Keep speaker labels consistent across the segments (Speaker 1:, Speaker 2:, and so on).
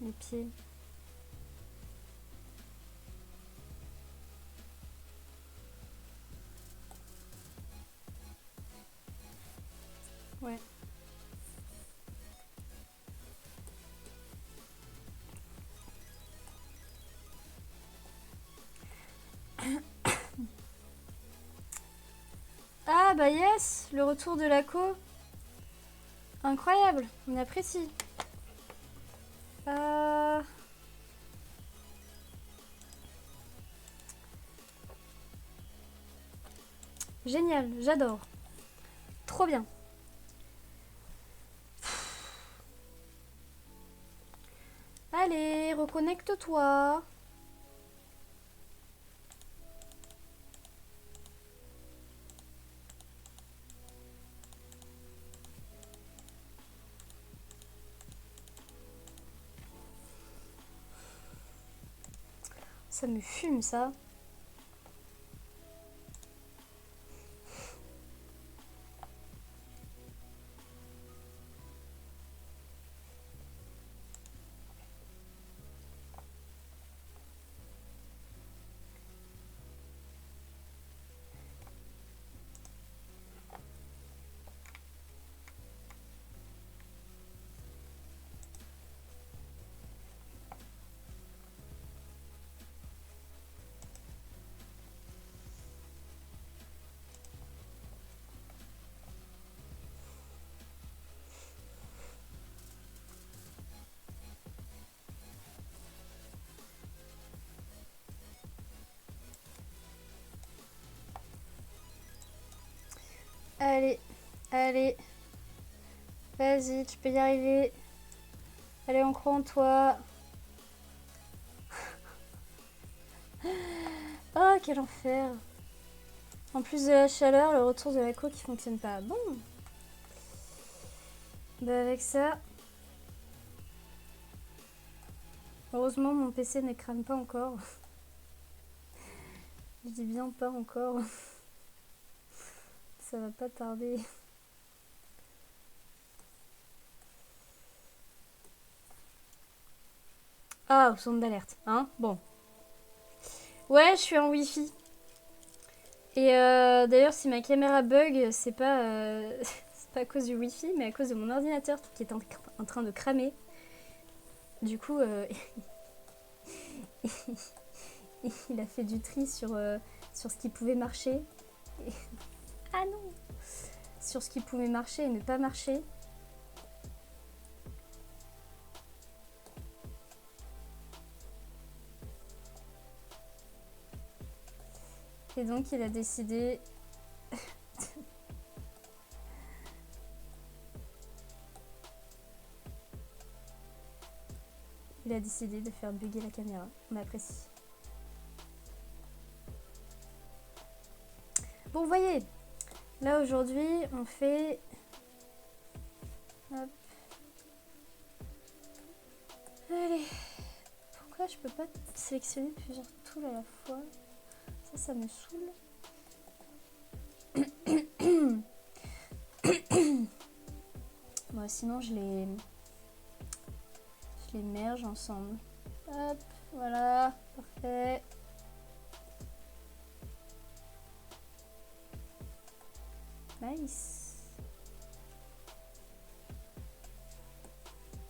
Speaker 1: les pieds. Ouais. Ah bah yes, le retour de la co. Incroyable, on apprécie. Génial, j'adore. Trop bien. Allez, reconnecte-toi. Ça me fume ça. Allez, allez. Vas-y, tu peux y arriver. Allez, on croit en toi. Oh, quel enfer. En plus de la chaleur, le retour de la co qui fonctionne pas. Bon. Bah avec ça... Heureusement, mon PC ne crame pas encore. Je dis bien pas encore. Ça va pas tarder. Ah, sonde d'alerte, hein. Bon. Ouais, je suis en Wi-Fi. Et d'ailleurs, si ma caméra bug, c'est pas, c'est pas à cause du Wi-Fi, mais à cause de mon ordinateur qui est en train de cramer. Du coup, il a fait du tri sur ce qui pouvait marcher. Et... Ah non! Sur ce qui pouvait marcher et ne pas marcher. Et donc, il a décidé... Il a décidé de faire bugger la caméra. On apprécie. Bon, vous voyez, là aujourd'hui, on fait... Hop. Allez. Pourquoi je peux pas sélectionner plusieurs tools à la fois? Ça me saoule. Bon, sinon, je les merge ensemble. Hop, voilà, parfait. Nice.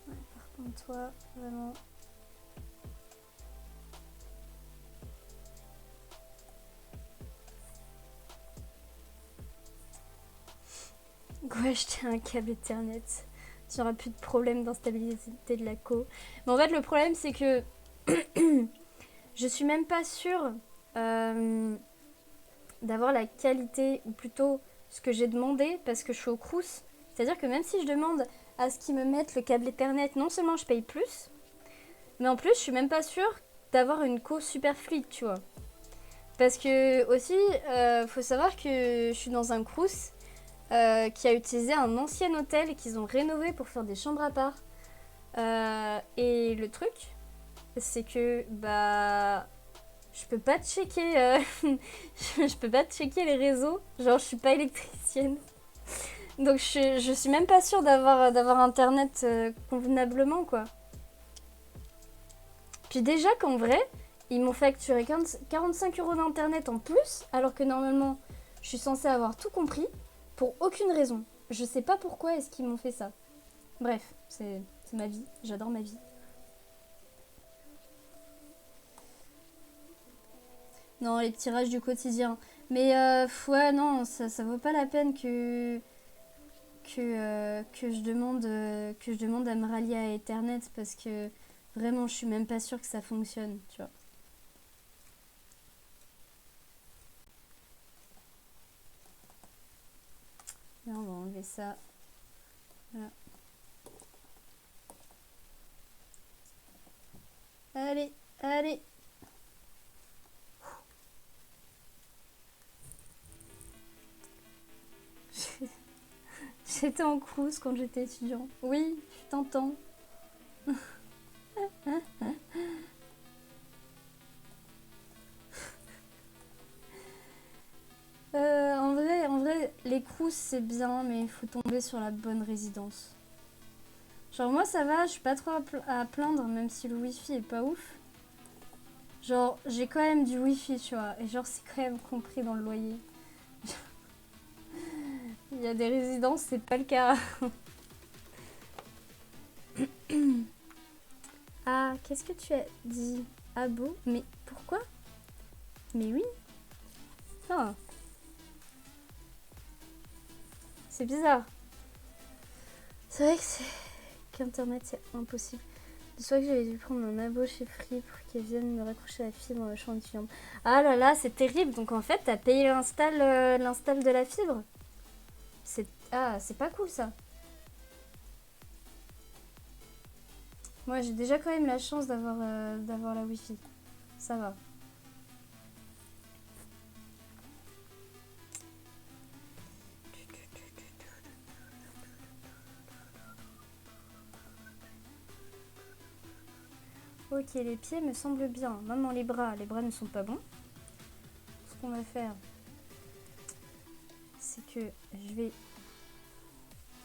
Speaker 1: Ouais, par contre, toi, vraiment... Go acheter un câble Ethernet. Tu n'auras plus de problème d'instabilité de la co. Mais en fait, le problème, c'est que je suis même pas sûre d'avoir la qualité, ou plutôt ce que j'ai demandé, parce que je suis au Crous. C'est-à-dire que même si je demande à ce qu'ils me mettent le câble Ethernet, non seulement je paye plus, mais en plus, je suis même pas sûre d'avoir une co super fluide, tu vois. Parce que aussi, faut savoir que je suis dans un Crous qui a utilisé un ancien hôtel qu'ils ont rénové pour faire des chambres à part. Et le truc, c'est que bah je peux pas checker je peux pas checker les réseaux, genre je suis pas électricienne. Donc je suis même pas sûre d'avoir internet convenablement quoi. Puis déjà qu'en vrai, ils m'ont facturé 45 € d'internet en plus, alors que normalement, je suis censée avoir tout compris, pour aucune raison. Je sais pas pourquoi est-ce qu'ils m'ont fait ça. Bref, c'est ma vie, j'adore ma vie. Non, les tirages du quotidien. Mais ouais, non, ça vaut pas la peine que je demande à me rallier à Ethernet parce que vraiment, je suis même pas sûre que ça fonctionne, tu vois. Là, on va enlever ça. Voilà. Allez, allez. J'étais en cruise quand j'étais étudiant. Oui, je t'entends. En vrai, les cruises c'est bien, mais il faut tomber sur la bonne résidence. Genre moi ça va, je suis pas trop à plaindre, même si le wifi est pas ouf. Genre j'ai quand même du wifi, tu vois, et genre c'est quand même compris dans le loyer. Il y a des résidences, c'est pas le cas. Ah, qu'est-ce que tu as dit? Ah bon? Mais pourquoi? Mais oui. Ah, c'est bizarre. C'est vrai qu'Internet c'est impossible. Dis-toi que j'avais dû prendre un abo chez Free pour qu'ils viennent me raccrocher la fibre dans la chambre étudiante. Ah là là, c'est terrible. Donc en fait, t'as payé l'install de la fibre. C'est pas cool ça. Moi, j'ai déjà quand même la chance d'avoir la Wi-Fi. Ça va. Ok, les pieds me semblent bien. Maman, les bras ne sont pas bons. Ce qu'on va faire, c'est que je vais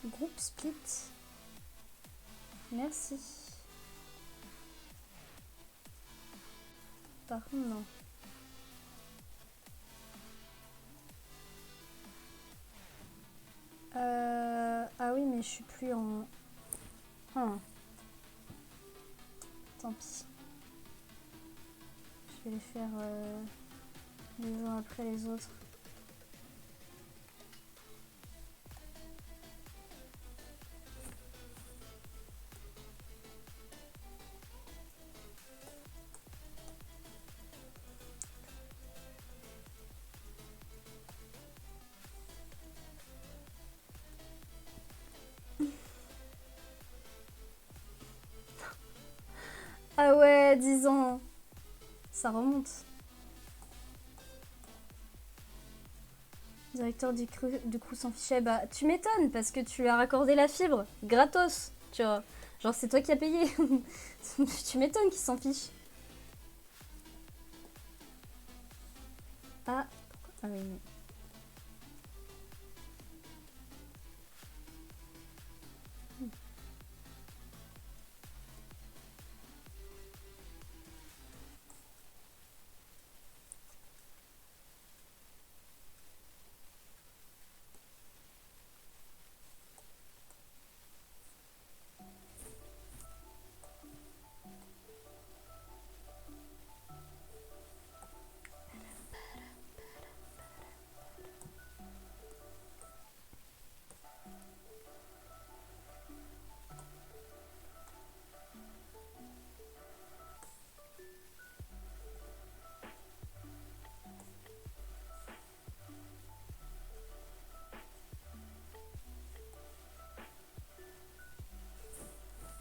Speaker 1: groupe split. Merci. Par contre, non. Ah oui, mais je suis plus en... Ah, tant pis. Je vais les faire les uns après les autres. Ah ouais, 10 ans. Ça remonte. Directeur du crew s'en fichait. Bah, tu m'étonnes parce que tu lui as raccordé la fibre. Gratos, tu vois. Genre, c'est toi qui as payé. Tu m'étonnes qu'il s'en fiche. Ah, ah oui, non.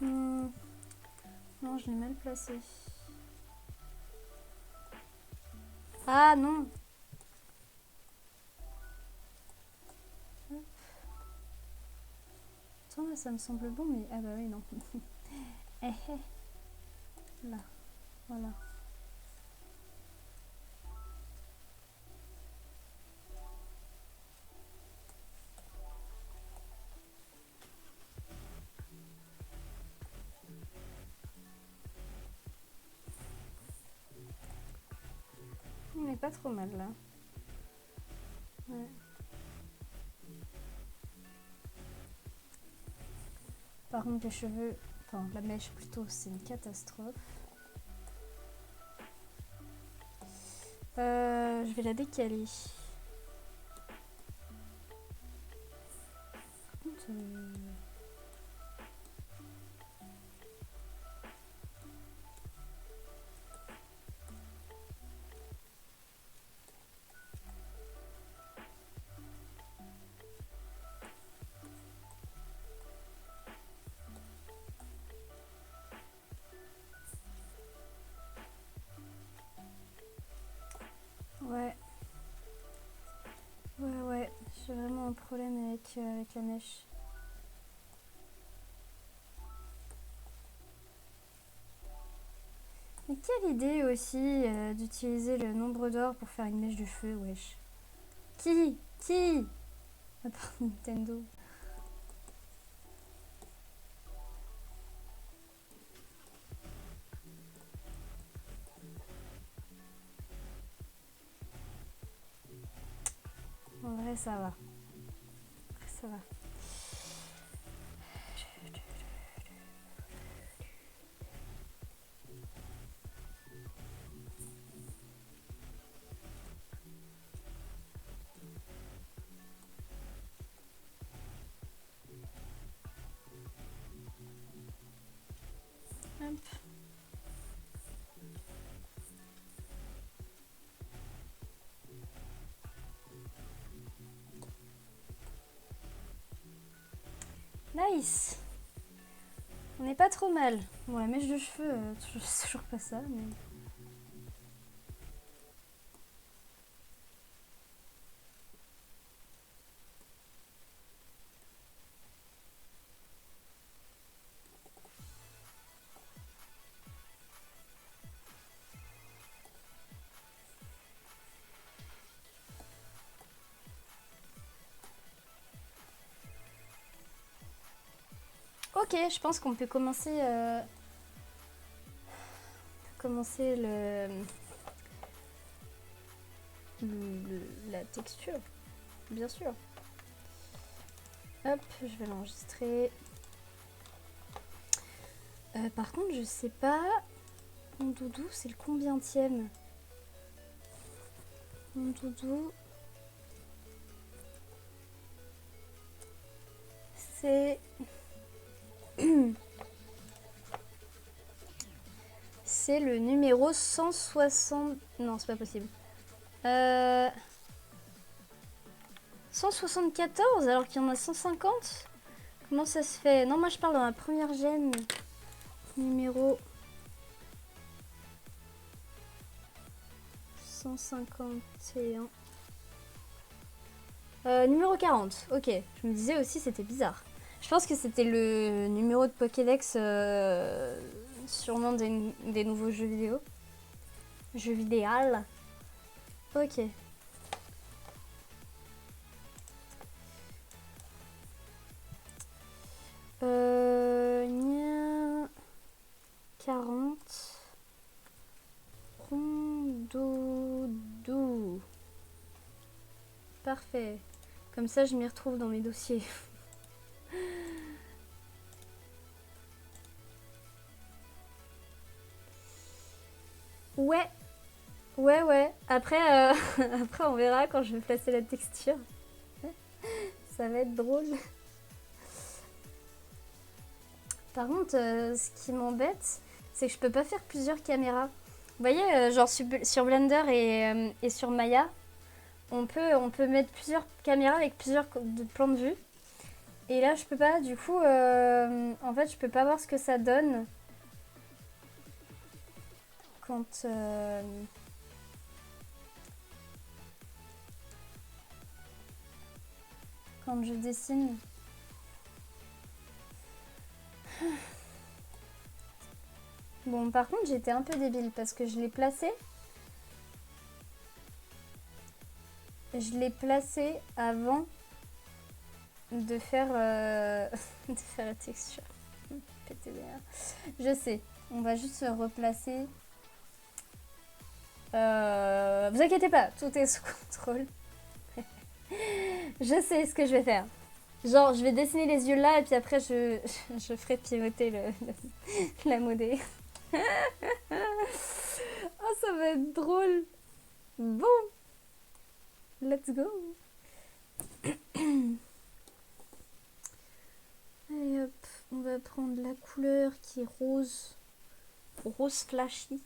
Speaker 1: Hmm, non, je l'ai mal placé. Ah non. Attends, là, ça me semble bon, mais... Ah bah oui, non. Eh, là, voilà. est pas trop mal là. Ouais. Par contre les cheveux, enfin la mèche plutôt, c'est une catastrophe. Je vais la décaler. Par contre, ouais. Ouais, j'ai vraiment un problème avec la mèche. Mais quelle idée aussi d'utiliser le nombre d'or pour faire une mèche de cheveux, wesh. Qui à part Nintendo. En vrai, ça va. Ça va. Hop. Nice. On n'est pas trop mal. Bon, la mèche de cheveux, je sais toujours pas ça, mais... Ok, je pense qu'on peut commencer, la texture, bien sûr. Hop, je vais l'enregistrer. Par contre, je sais pas, mon doudou, c'est le combientième? Mon doudou, c'est... c'est le numéro 160... Non, c'est pas possible. 174 alors qu'il y en a 150? Comment ça se fait? Non, moi je parle dans la première gêne. Numéro 151. Numéro 40. Ok, je me disais aussi c'était bizarre. Je pense que c'était le numéro de Pokédex sûrement des nouveaux jeux vidéo. Jeux vidéo. Ok. Nia 40. Rondoudou. Parfait. Comme ça, je m'y retrouve dans mes dossiers. Ouais. Après, après, on verra quand je vais placer la texture. Ça va être drôle. Par contre, ce qui m'embête, c'est que je peux pas faire plusieurs caméras. Vous voyez, genre sur Blender et sur Maya, on peut mettre plusieurs caméras avec plusieurs plans de vue. Et là, je peux pas. Du coup, en fait, je peux pas voir ce que ça donne quand quand je dessine. Bon, par contre, j'étais un peu débile parce que je l'ai placé. Je l'ai placé avant de faire, de faire la texture. PTDR. Je sais, on va juste se replacer Vous inquiétez pas, tout est sous contrôle. Je sais ce que je vais faire. Genre, je vais dessiner les yeux là et puis après, je ferai pivoter la modé. Oh, ça va être drôle. Bon, let's go. Allez hop, on va prendre la couleur qui est rose. Rose flashy.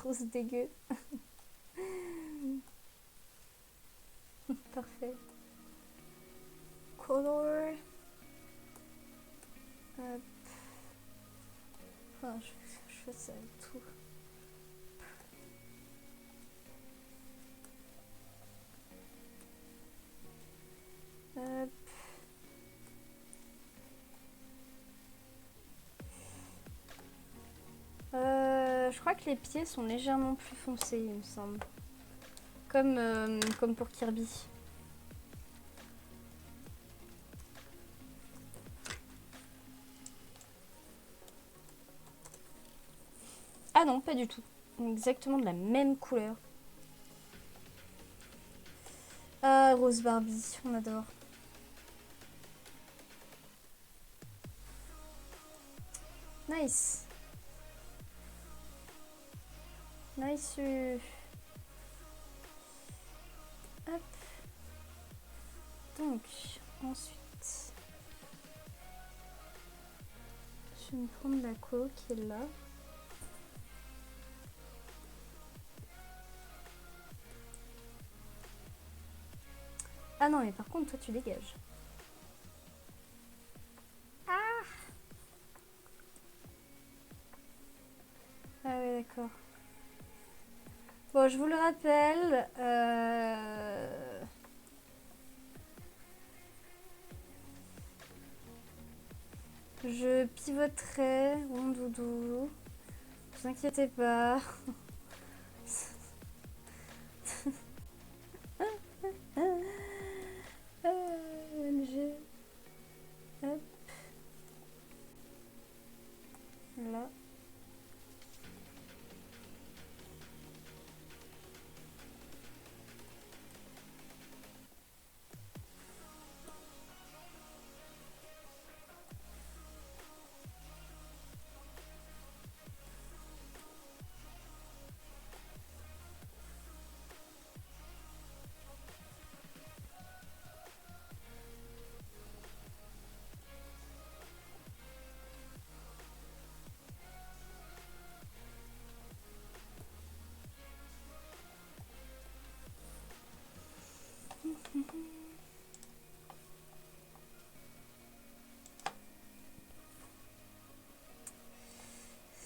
Speaker 1: Rose dégueu. Parfait. Color. Hop. Oh, je fais ça et tout. Hop. Je crois que les pieds sont légèrement plus foncés, il me semble. Comme pour Kirby. Ah non, pas du tout. Exactement de la même couleur. Ah, Rose Barbie, on adore. Nice. Nice. Hop. Donc, ensuite, je vais me prendre la coque qui est là. Ah non, mais par contre, toi, tu dégages. Ah! Ah ouais, d'accord. Bon, je vous le rappelle. Je pivoterai, mon doudou. Ne vous inquiétez pas. LG. Hop. Là.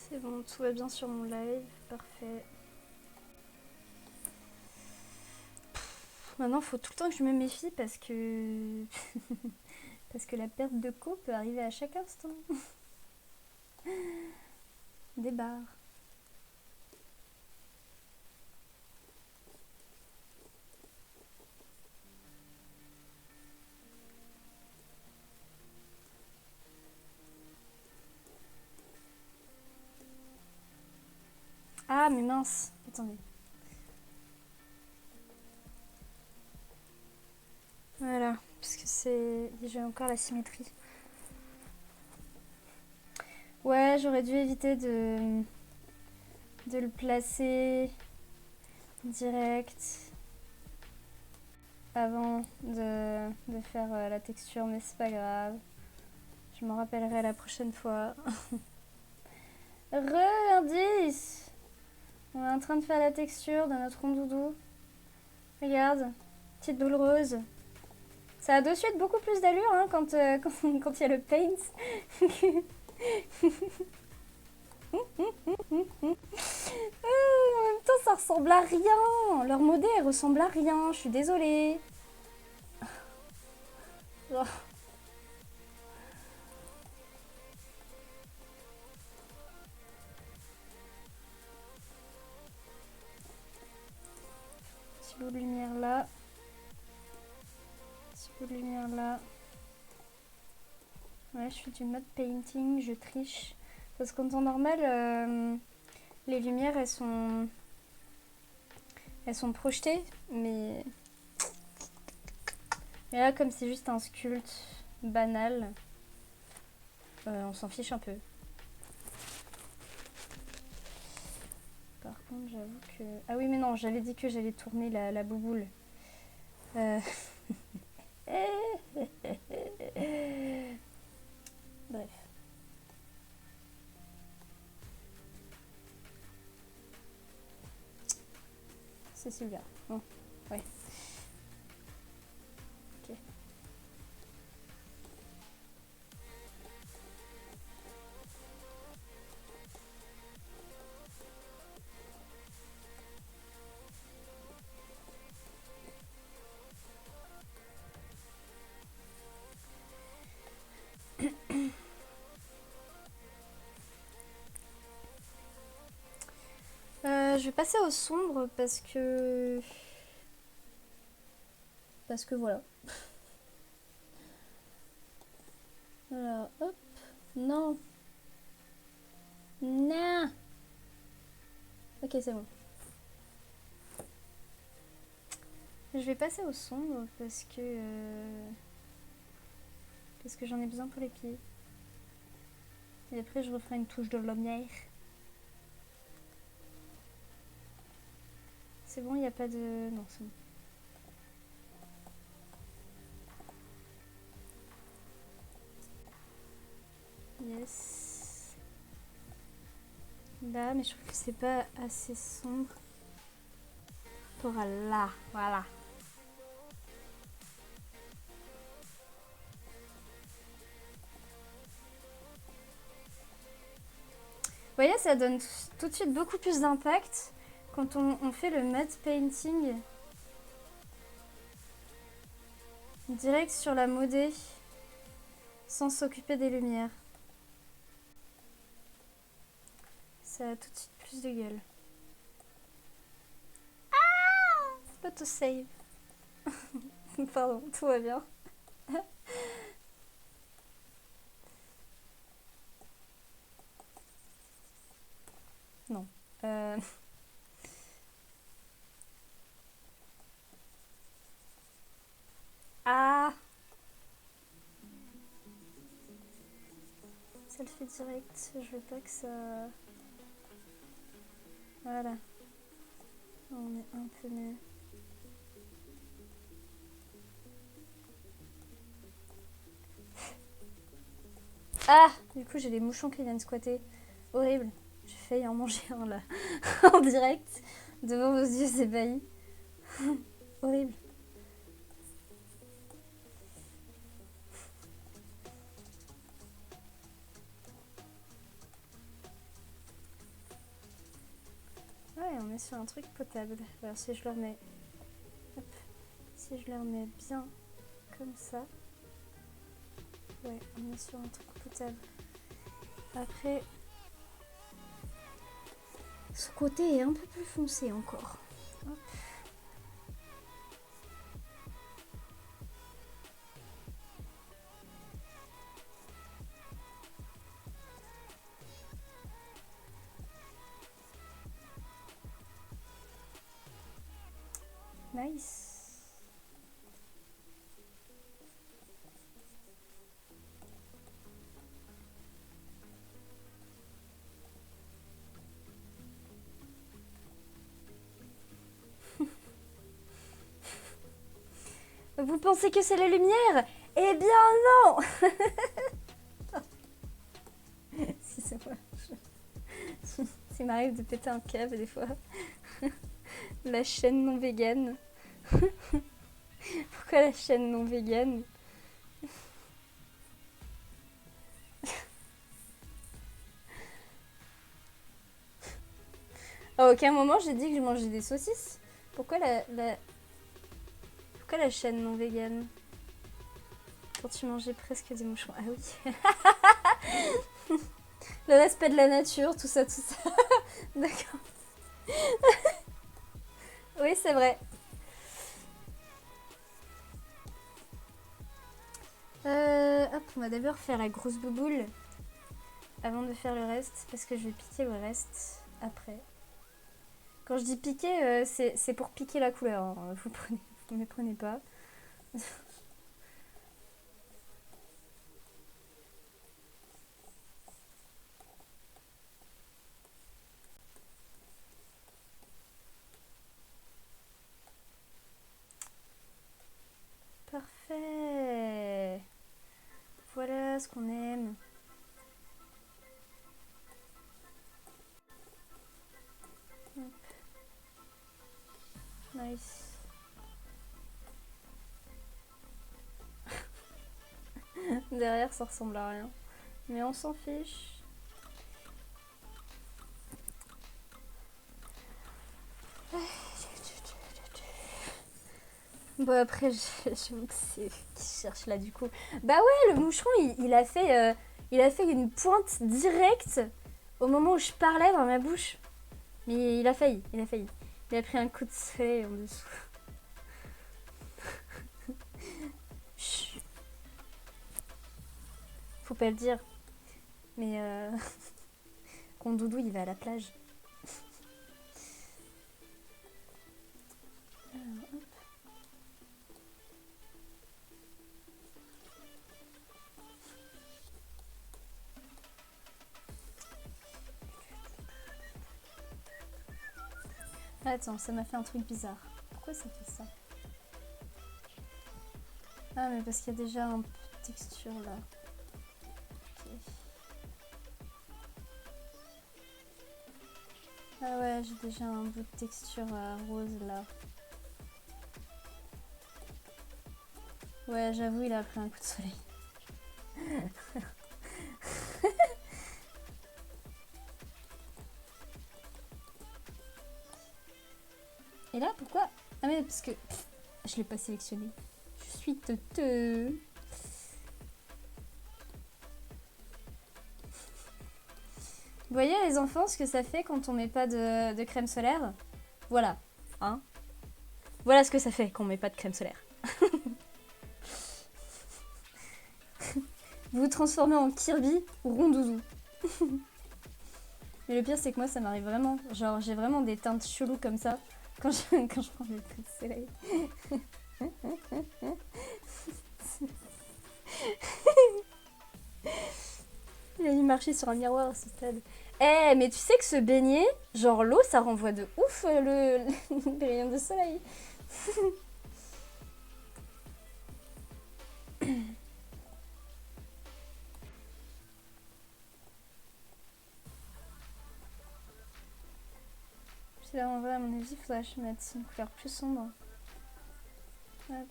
Speaker 1: C'est bon, tout va bien sur mon live. Parfait. Maintenant, il faut tout le temps que je me méfie parce que... parce que la perte de co peut arriver à chaque instant. Des barres. Ah, mais mince. Attendez. Voilà, parce que c'est... J'ai encore la symétrie. Ouais, j'aurais dû éviter de le placer direct avant de faire la texture, mais c'est pas grave. Je m'en rappellerai la prochaine fois. Indice! On est en train de faire la texture de notre rondoudou. Regarde, petite boule rose. Ça a de suite beaucoup plus d'allure hein, quand il y a le paint. En même temps, ça ressemble à rien. Leur modé, elle ressemble à rien. Je suis désolée. Oh. Petit bout de lumière là. Petit bout de lumière là. Ouais, je fais du mode painting, je triche. Parce qu'en temps normal, les lumières, elles sont Elles sont projetées, mais là, comme c'est juste un sculpte banal, on s'en fiche un peu. Par contre, j'avoue que... Ah oui, mais non, j'avais dit que j'allais tourner la bouboule. Bref. C'est celui-là. Oh, ouais. Ok. Je vais passer au sombre parce que voilà. Alors, hop. Non. Non. Ok, c'est bon. Je vais passer au sombre parce que j'en ai besoin pour les pieds. Et après, je referai une touche de lumière. C'est bon, il n'y a pas de... Non, c'est bon. Yes. Là, mais je trouve que c'est pas assez sombre. T'auras là, voilà. Vous voyez, ça donne tout de suite beaucoup plus d'impact quand on fait le matte painting direct sur la modée sans s'occuper des lumières. Ça a tout de suite plus de gueule. Ah, pas to save. Pardon, tout va bien. Non. Ah, ça le fait direct. Je veux pas que ça... Voilà. On est un peu mieux. Ah, du coup j'ai des mouchons qui viennent squatter. Horrible. J'ai failli en manger un là. En direct. Devant vos yeux ébahis. Horrible. Ouais, on est sur un truc potable. Alors si je le remets... Hop. Si je le remets bien comme ça... Ouais, on est sur un truc potable. Après... Ce côté est un peu plus foncé encore. Hop. Nice. Vous pensez que c'est la lumière? Eh bien non. Si c'est moi. Ça m'arrive de péter un câble des fois. La chaîne non végane. Pourquoi la chaîne non végane? À aucun moment j'ai dit que je mangeais des saucisses. Pourquoi Pourquoi la chaîne non végane? Quand tu mangeais presque des mouchons. Ah oui. Le respect de la nature, tout ça, tout ça. D'accord. Oui, c'est vrai. Hop, on va d'abord faire la grosse bouboule avant de faire le reste, parce que je vais piquer le reste après. Quand je dis piquer, c'est pour piquer la couleur, hein. Vous méprenez pas. Parfait. Voilà ce qu'on aime. Nice. Derrière, ça ressemble à rien. Mais on s'en fiche. Bon, après, j'avoue que c'est qui cherche là du coup. Bah ouais, le moucheron, il a fait une pointe directe au moment où je parlais dans ma bouche. Mais il a failli, il a failli. Il a pris un coup de soleil en dessous. Chut. Faut pas le dire. Mais quand Doudou il va à la plage. Alors, hop. Attends, ça m'a fait un truc bizarre. Pourquoi ça fait ça? Ah mais parce qu'il y a déjà un peu de texture là. Ok. Ah ouais, j'ai déjà un bout de texture rose là. Ouais, j'avoue, il a pris un coup de soleil. Et là, pourquoi? Ah mais parce que je l'ai pas sélectionné. Je suis teuteux. Vous voyez les enfants ce que ça fait quand on met pas de crème solaire? Voilà, hein? Voilà ce que ça fait quand on met pas de crème solaire. Vous vous transformez en Kirby ou Rondoudou. Mais le pire c'est que moi ça m'arrive vraiment. Genre j'ai vraiment des teintes cheloues comme ça quand je prends mes coups de soleil. Il a dû marcher sur un miroir à ce stade. Eh, mais tu sais que se baigner, genre l'eau, ça renvoie de ouf les rayons de soleil. Puis là, en vrai, à mon avis, il faudrait que je mette une couleur plus sombre. Hop.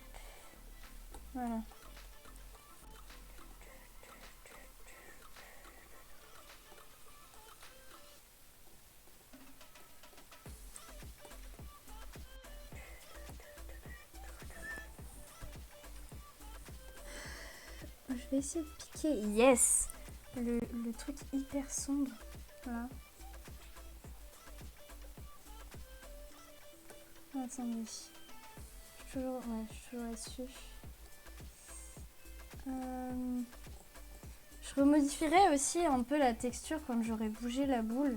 Speaker 1: Voilà. Je vais essayer de piquer. Yes! Le truc hyper sombre. Voilà. Attendez. Je suis toujours là-dessus. Je remodifierai aussi un peu la texture quand j'aurai bougé la boule.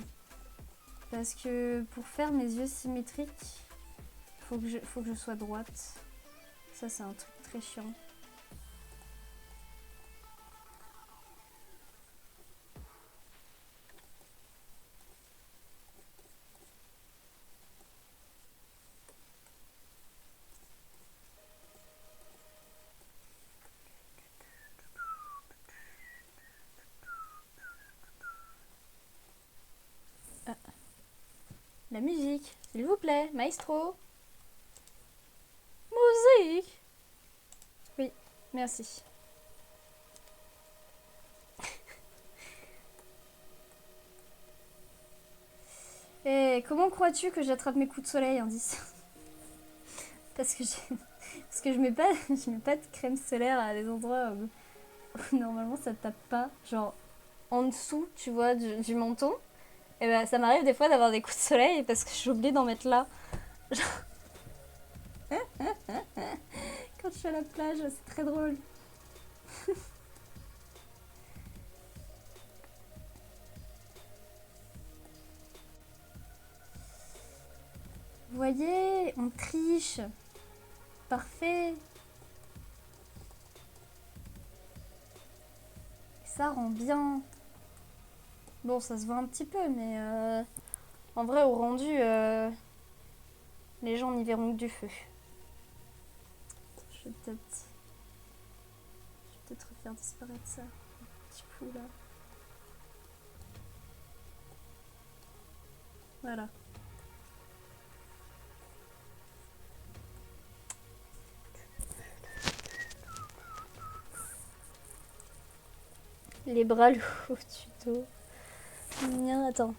Speaker 1: Parce que pour faire mes yeux symétriques, faut que je sois droite. Ça, c'est un truc très chiant. Ah. La musique, s'il vous plaît, maestro. Musique. Oui, merci. Et comment crois-tu que j'attrape mes coups de soleil, indice? Parce que je mets pas de crème solaire à des endroits où normalement ça tape pas, genre en dessous, tu vois, du menton. Et ben ça m'arrive des fois d'avoir des coups de soleil parce que j'ai oublié d'en mettre là. Quand je suis à la plage, c'est très drôle. Vous voyez, on triche. Parfait. Ça rend bien. Bon, ça se voit un petit peu, mais en vrai, au rendu, les gens n'y verront que du feu. Je vais peut-être refaire disparaître ça. Un petit coup là. Voilà. Les bras le haut du dos. Bien, attends.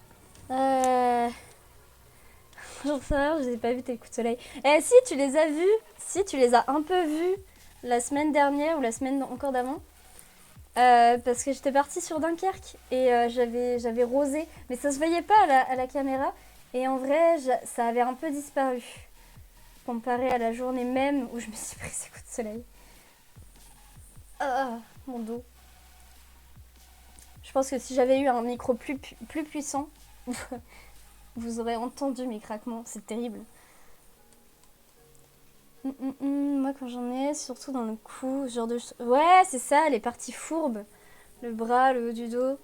Speaker 1: J'en sais rien, je n'ai pas vu tes coups de soleil. Eh si, tu les as vus. Si, tu les as un peu vus la semaine dernière ou la semaine encore d'avant. Parce que j'étais partie sur Dunkerque et j'avais rosé. Mais ça se voyait pas à la caméra. Et en vrai, ça avait un peu disparu. Comparé à la journée même où je me suis pris ces coups de soleil. Ah, mon dos. Je pense que si j'avais eu un micro plus puissant, vous aurez entendu mes craquements. C'est terrible. Moi, quand j'en ai, surtout dans le cou, ce genre de... Ouais, c'est ça, les parties fourbes. Le bras, le haut du dos.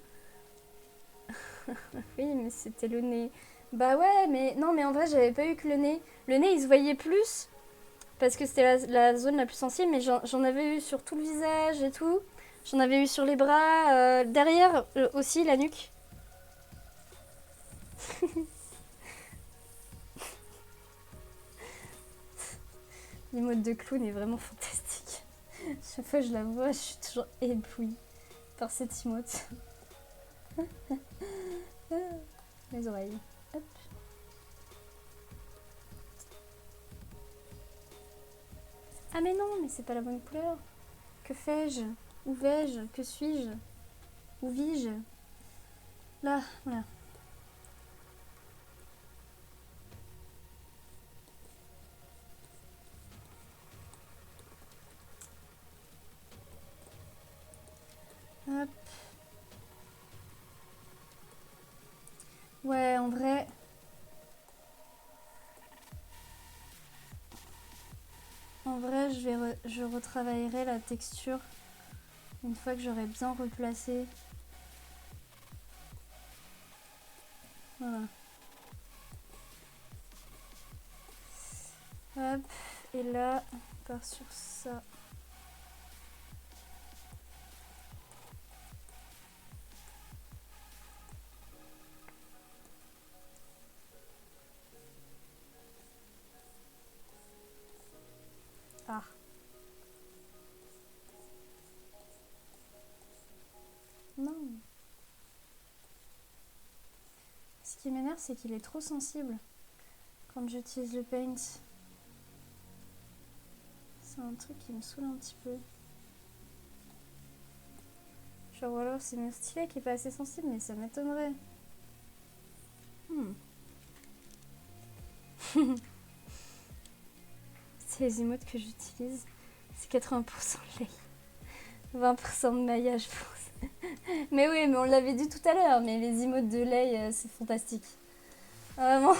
Speaker 1: Oui, mais c'était le nez. Bah ouais, mais non, mais en vrai, j'avais pas eu que le nez. Le nez, il se voyait plus parce que c'était la zone la plus sensible, mais j'en avais eu sur tout le visage et tout. J'en avais eu sur les bras, derrière aussi, la nuque. L'emote de clown est vraiment fantastique. Chaque fois que je la vois, je suis toujours éblouie par cette emote. Les oreilles. Hop. Ah mais non, mais c'est pas la bonne couleur. Que fais-je? Où vais-je? Que suis-je? Où vis-je? Là, voilà. Hop. Ouais, en vrai... En vrai, je retravaillerai la texture une fois que j'aurai bien replacé. Voilà. Hop. Et là, on part sur ça. Ah. Non. Ce qui m'énerve, c'est qu'il est trop sensible quand j'utilise le paint. C'est un truc qui me saoule un petit peu. Genre, ou alors c'est mon stylet qui est pas assez sensible, mais ça m'étonnerait. C'est les emotes que j'utilise. C'est 80% de lait. 20% de maillage, je pense. Mais oui, mais on l'avait dit tout à l'heure, mais les emotes de lait, c'est fantastique. Vraiment.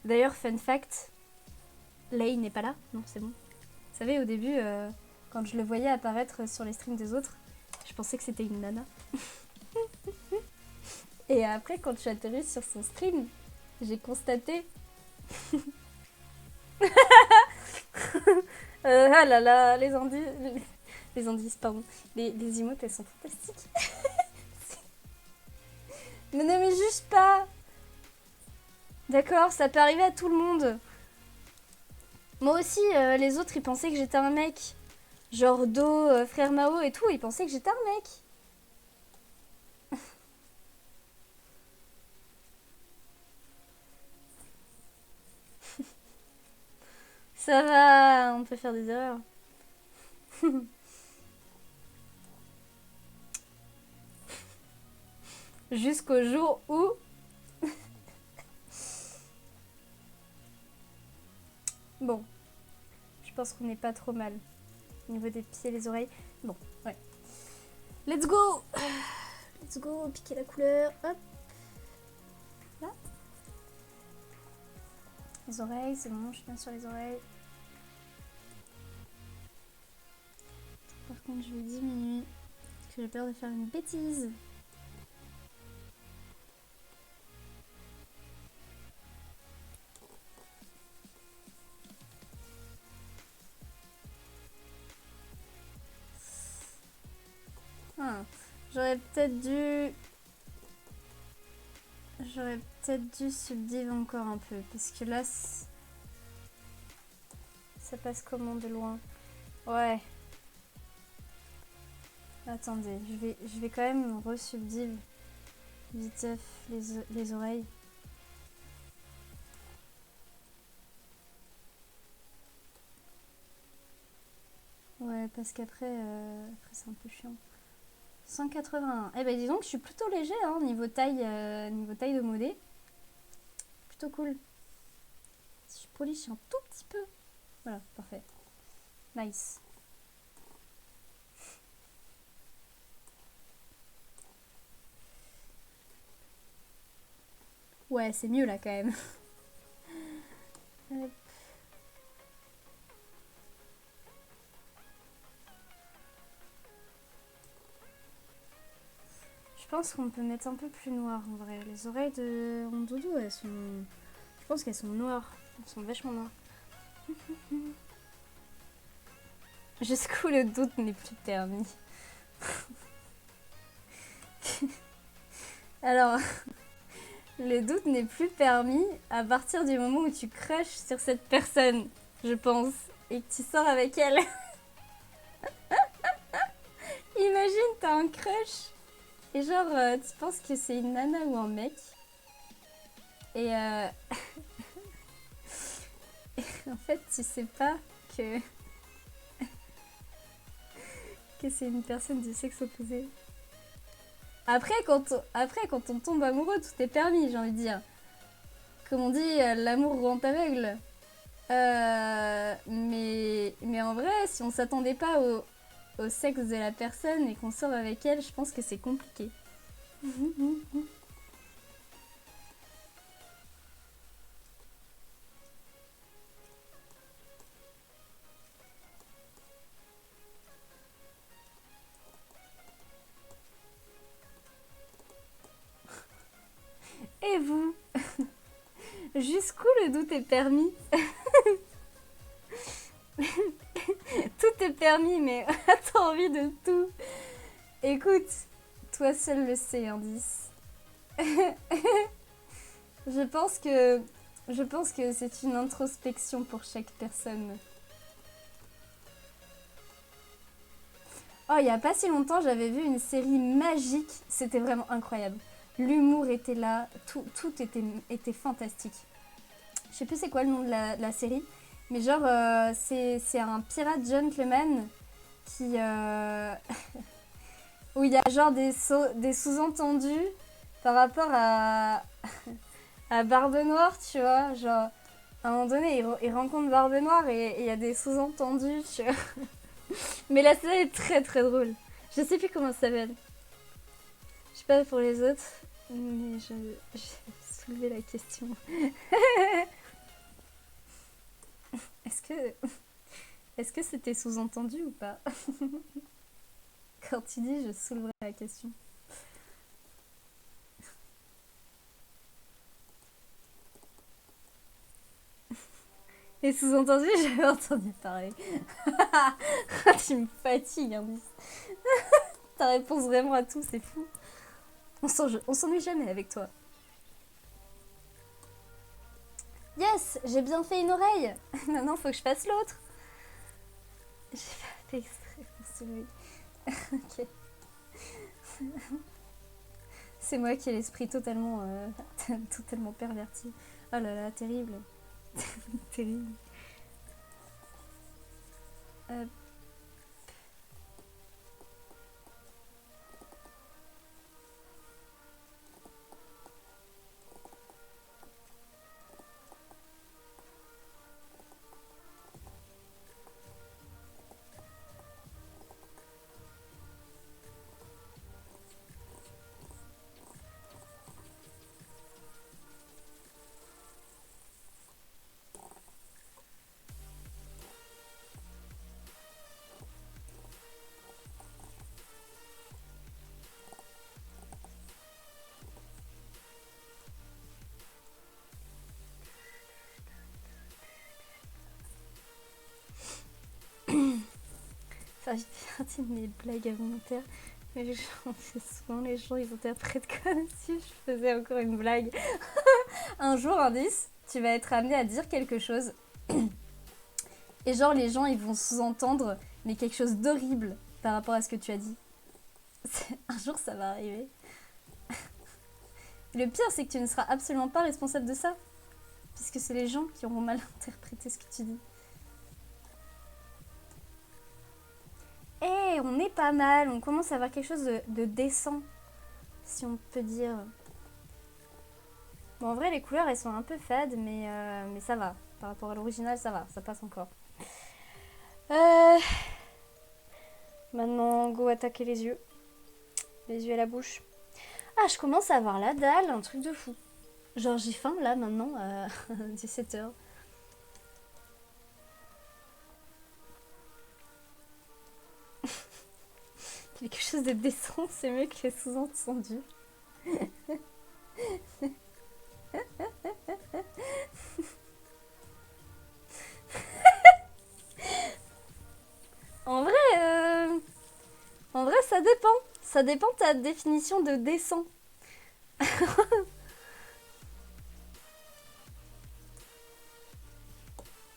Speaker 1: D'ailleurs, fun fact, Lay n'est pas là. Non, c'est bon. Vous savez, au début, quand je le voyais apparaître sur les streams des autres, je pensais que c'était une nana. Et après, quand je suis atterrie sur son stream, j'ai constaté... ah là là, les indices, pardon. Les emotes, elles sont fantastiques. Mais ne me juge pas. D'accord, ça peut arriver à tout le monde. Moi aussi, les autres, ils pensaient que j'étais un mec. Genre Do, Frère Mao et tout, ils pensaient que j'étais un mec. Ça va, on peut faire des erreurs. Jusqu'au jour où... Bon, je pense qu'on n'est pas trop mal. Au niveau des pieds et les oreilles. Bon, ouais. Let's go. Let's go, piquer la couleur. Hop. Là. Les oreilles, c'est bon, je suis bien sur les oreilles. Par contre, je vais diminuer parce que j'ai peur de faire une bêtise. Ah, j'aurais peut-être dû subdive encore un peu parce que là ça passe comment de loin. Ouais. Attendez, je vais quand même resubdive vite les oreilles. Ouais, parce qu'après après c'est un peu chiant. 181. Eh ben disons que je suis plutôt léger hein, niveau taille de modé. Plutôt cool. Si je polish un tout petit peu. Voilà, parfait. Nice. Ouais, c'est mieux là quand même. Hop. Je pense qu'on peut mettre un peu plus noir en vrai. Les oreilles de mon doudou, elles sont... Je pense qu'elles sont noires. Elles sont vachement noires. Jusqu'où le doute n'est plus permis. Alors, le doute n'est plus permis à partir du moment où tu crushes sur cette personne, je pense, et que tu sors avec elle. Imagine, t'as un crush, et genre, tu penses que c'est une nana ou un mec, et en fait, tu sais pas que c'est une personne du sexe opposé. Après, quand on tombe amoureux, tout est permis, j'ai envie de dire. Comme on dit, l'amour rend aveugle. Mais en vrai, si on s'attendait pas au sexe de la personne et qu'on sort avec elle, je pense que c'est compliqué. Et vous? Jusqu'où le doute est permis? Tout est permis, mais t'as envie de tout. Écoute, toi seul le sais, indice. Je pense que c'est une introspection pour chaque personne. Oh, il y a pas si longtemps, j'avais vu une série magique. C'était vraiment incroyable. L'humour était là, tout était fantastique. Je sais plus c'est quoi le nom de la série, mais genre c'est un pirate gentleman qui où il y a genre des sous-entendus par rapport à Barbe Noire, tu vois, genre à un moment donné il rencontre Barbe Noire et il y a des sous-entendus, tu vois. Mais la série est très très drôle. Je sais plus comment ça s'appelle. Je sais pas pour les autres, mais j'ai soulevé la question. Est-ce que c'était sous-entendu ou pas? Quand tu dis, je soulèverai la question. Et sous-entendu, j'avais entendu parler. Tu me fatigues, hein. Ta réponse vraiment à tout, c'est fou. On s'ennuie jamais avec toi. Yes, j'ai bien fait une oreille. Maintenant, faut que je fasse l'autre. J'ai pas fait exprès pour soulever. Ok. C'est moi qui ai l'esprit totalement, totalement perverti. Oh là là, terrible. Terrible. Ça fait partie de mes blagues involontaires. Mais souvent les gens ils interprètent comme si je faisais encore une blague. Un jour, indice, tu vas être amené à dire quelque chose. Et genre les gens ils vont sous-entendre mais quelque chose d'horrible par rapport à ce que tu as dit. Un jour ça va arriver. Et le pire c'est que tu ne seras absolument pas responsable de ça. Puisque c'est les gens qui auront mal interprété ce que tu dis. Eh, on est pas mal, on commence à avoir quelque chose de décent, si on peut dire. Bon, en vrai, les couleurs, elles sont un peu fades, mais ça va. Par rapport à l'original, ça va, ça passe encore. Maintenant, go attaquer les yeux. Les yeux à la bouche. Ah, je commence à avoir la dalle, un truc de fou. Genre, j'ai faim, là, maintenant, à 17h. Quelque chose de décent, c'est mieux que les sous-entendus. En vrai, ça dépend. Ça dépend de ta définition de décent.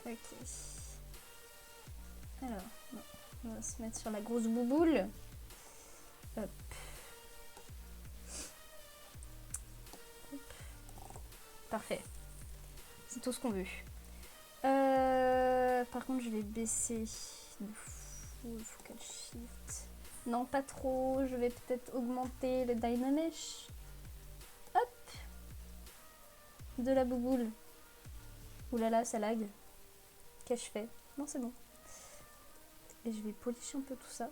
Speaker 1: Ok. Alors, on va se mettre sur la grosse bouboule. Hop. Parfait. C'est tout ce qu'on veut. Par contre, je vais baisser de full focal shift. Non, pas trop. Je vais peut-être augmenter le dynamesh. Hop. De la bouboule. Oulala, ça lag. Qu'ai-je fait? Non, c'est bon. Et je vais policher un peu tout ça.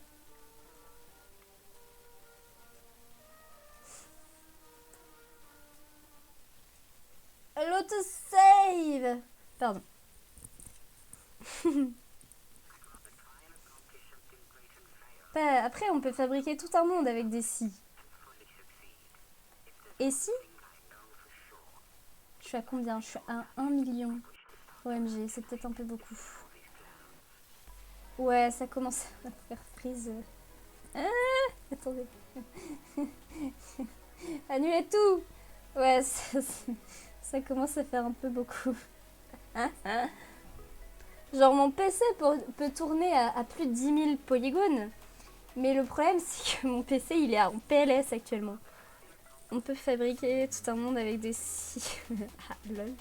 Speaker 1: L'auto-save. Pardon. Après, on peut fabriquer tout un monde avec des si. Et si? Je suis à combien? Je suis à 1 million. OMG, c'est peut-être un peu beaucoup. Ouais, ça commence à faire freeze. Attendez. Annulez tout. Ouais, ça commence à faire un peu beaucoup. Genre mon PC peut tourner à plus de 10 000 polygones. Mais le problème c'est que mon PC il est en PLS actuellement. On peut fabriquer tout un monde avec des si... Ah lol.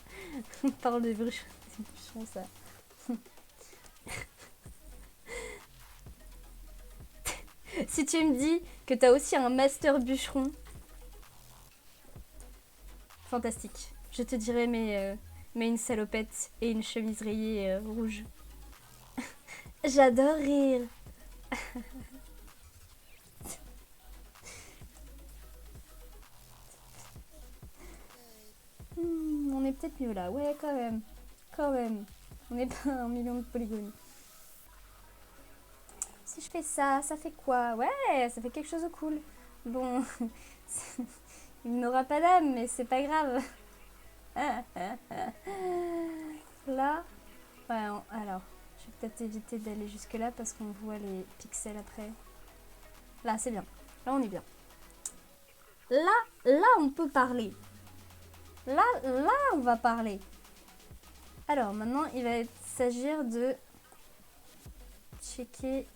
Speaker 1: On parle des bûcherons ça. Si tu me dis que t'as aussi un master bûcheron, fantastique. Je te dirais mais une salopette et une chemise rayée rouge. J'adore rire. On est peut-être mieux là. Ouais, quand même. Quand même. On n'est pas à 1 million de polygones. Si je fais ça, ça fait quoi? Ouais, ça fait quelque chose de cool. Bon, il n'aura pas d'âme, mais c'est pas grave. Là, ouais, alors, je vais peut-être éviter d'aller jusque là parce qu'on voit les pixels après. Là, c'est bien. Là, on est bien. Là, on peut parler. Là, on va parler. Alors, maintenant, il va s'agir de checker.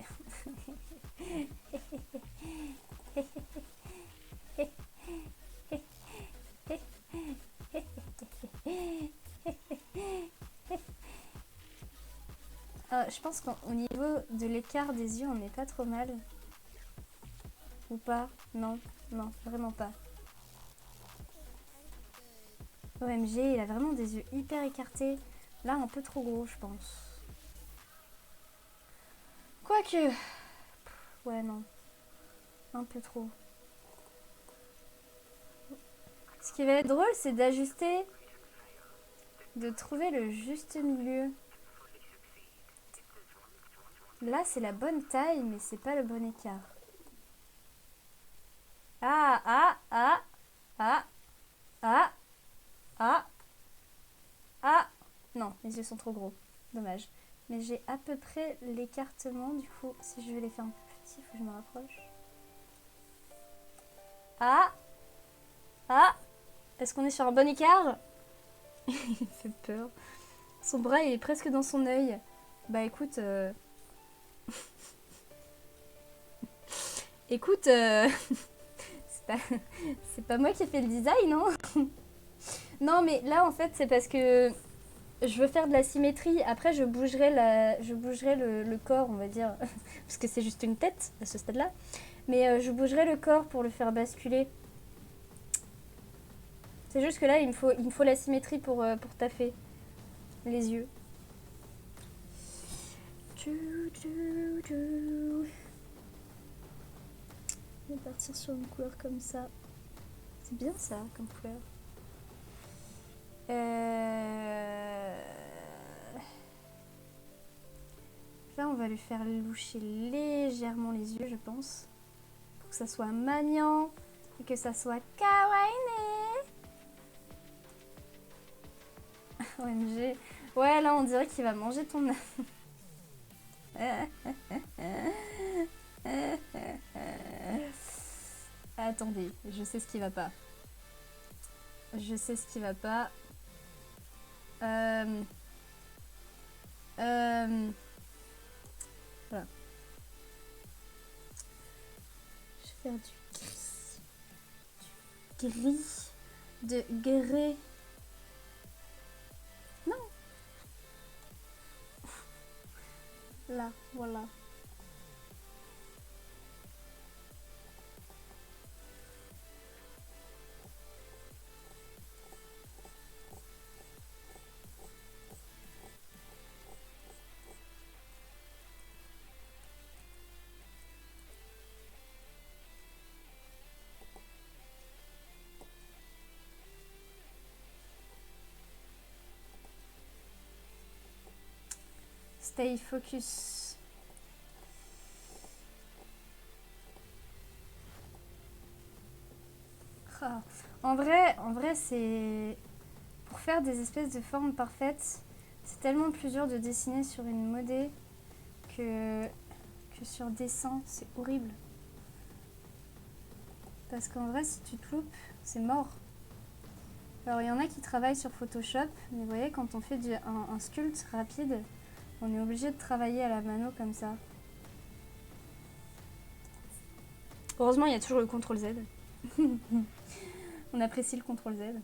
Speaker 1: Je pense qu'au niveau de l'écart des yeux, on n'est pas trop mal. Ou pas? Non, non, vraiment pas. OMG, il a vraiment des yeux hyper écartés. Là, un peu trop gros, je pense. Quoique... Ouais, non. Un peu trop. Ce qui va être drôle, c'est d'ajuster... De trouver le juste milieu. Là, c'est la bonne taille, mais c'est pas le bon écart. Ah, ah, ah, ah, ah, ah, ah. Non, les yeux sont trop gros. Dommage. Mais j'ai à peu près l'écartement. Du coup, si je veux les faire un peu petits, il faut que je me rapproche. Ah! Ah! Est-ce qu'on est sur un bon écart? Il fait peur. Son bras est presque dans son œil. Bah écoute... Écoute... c'est pas moi qui ai fait le design, hein. Non, mais là, en fait, c'est parce que je veux faire de la symétrie. Après, je bougerai le corps, on va dire. Parce que c'est juste une tête, à ce stade-là. Mais je bougerai le corps pour le faire basculer. C'est juste que là, il me faut la symétrie pour taffer les yeux. Je vais partir sur une couleur comme ça. C'est bien ça, comme couleur. Là, on va lui faire loucher légèrement les yeux, je pense. Pour que ça soit maniant et que ça soit kawaii. OMG. Ouais, là, on dirait qu'il va manger ton œuf. Attendez, je sais ce qui va pas. Je sais ce qui va pas. Voilà. Je vais faire du gris. Du gris. De grès. Non. Là, voilà. Stay focus. Ah. En vrai, c'est... Pour faire des espèces de formes parfaites, c'est tellement plus dur de dessiner sur une modé que sur dessin, c'est horrible. Parce qu'en vrai, si tu te loupes, c'est mort. Alors, il y en a qui travaillent sur Photoshop, mais vous voyez, quand on fait un sculpte rapide, on est obligé de travailler à la mano comme ça. Heureusement, il y a toujours le CTRL-Z. On apprécie le CTRL-Z,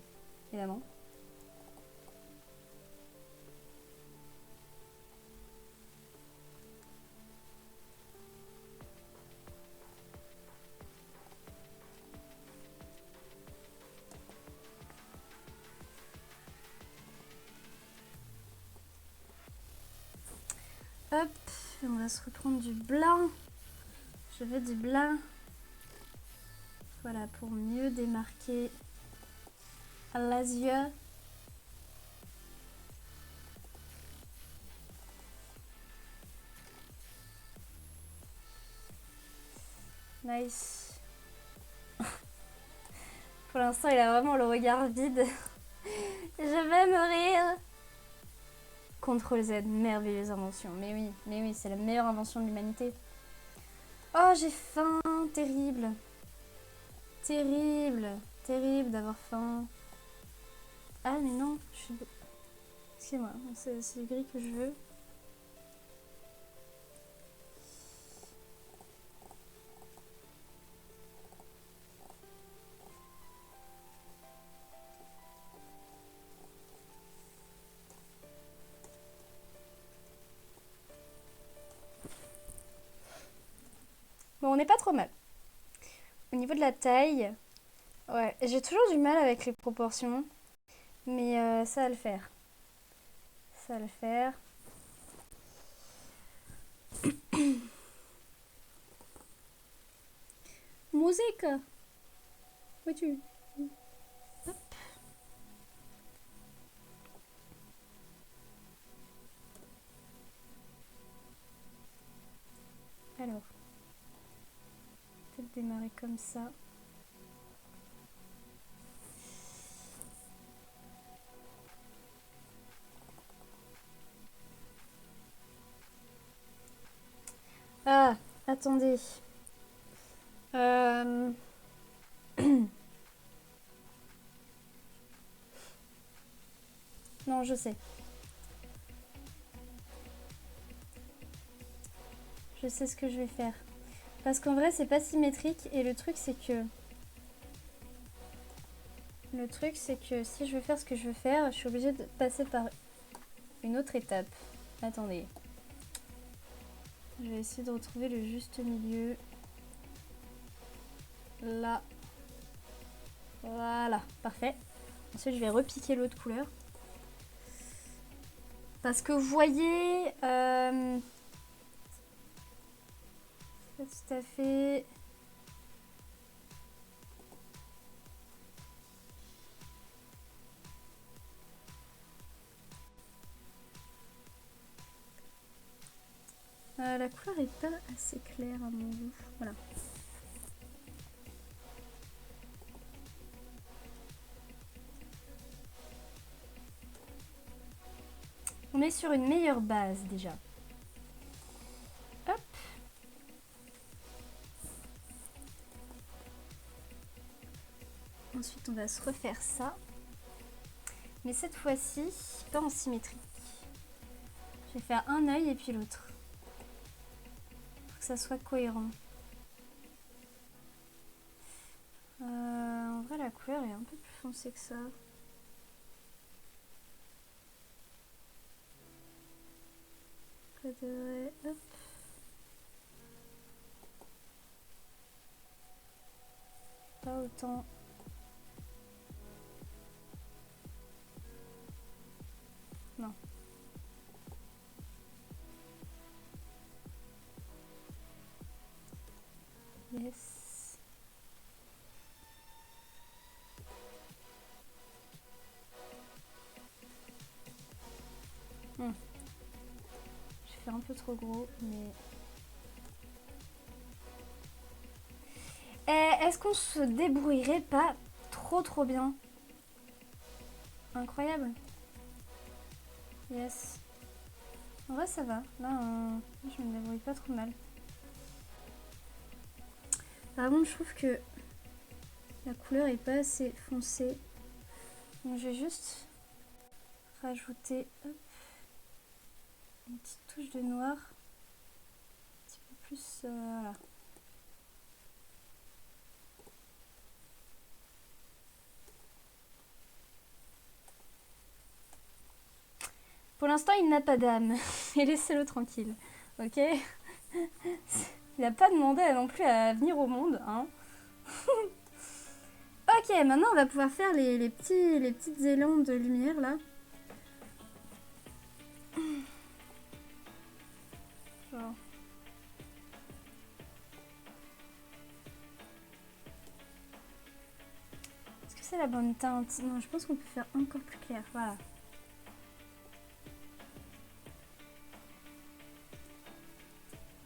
Speaker 1: évidemment. Hop, on va se reprendre du blanc. Je veux du blanc. Voilà, pour mieux démarquer les yeux. Nice. Pour l'instant, il a vraiment le regard vide. Je vais mourir. CTRL-Z, merveilleuse invention. Mais oui, c'est la meilleure invention de l'humanité. Oh, j'ai faim, terrible. Terrible d'avoir faim. Ah, mais non, je suis... Excusez-moi, c'est le gris que je veux. Bon, on n'est pas trop mal. Au niveau de la taille, ouais, j'ai toujours du mal avec les proportions, mais ça va le faire. Ça va le faire. Musique. Où es-tu? Hop. Alors, peut-être démarrer comme ça. Attendez. Non, je sais. Je sais ce que je vais faire. Parce qu'en vrai, c'est pas symétrique. Et le truc, c'est que... si je veux faire ce que je veux faire, je suis obligée de passer par une autre étape. Attendez. Je vais essayer de retrouver le juste milieu. Là. Voilà, parfait. Ensuite, je vais repiquer l'autre couleur. Parce que vous voyez... pas tout à fait... la couleur est pas assez claire à mon goût. Voilà. On est sur une meilleure base déjà. Hop. Ensuite, on va se refaire ça. Mais cette fois-ci, pas en symétrie. Je vais faire un œil et puis l'autre. Pour que ça soit cohérent. En vrai, la couleur est un peu plus foncée que ça. Hop. Pas autant. Non. Yes. J'ai fait un peu trop gros, mais... Est-ce qu'on se débrouillerait pas trop bien? Incroyable. Yes. En vrai, ça va. Là, je me débrouille pas trop mal. Par contre, je trouve que la couleur est pas assez foncée. Donc, je vais juste rajouter une petite touche de noir. Un petit peu plus... voilà. Pour l'instant, il n'a pas d'âme. Et laissez-le tranquille. Ok. Il n'a pas demandé non plus à venir au monde. Hein. Ok, maintenant on va pouvoir faire les petites élans de lumière là. Genre. Est-ce que c'est la bonne teinte? Non, je pense qu'on peut faire encore plus clair. Voilà.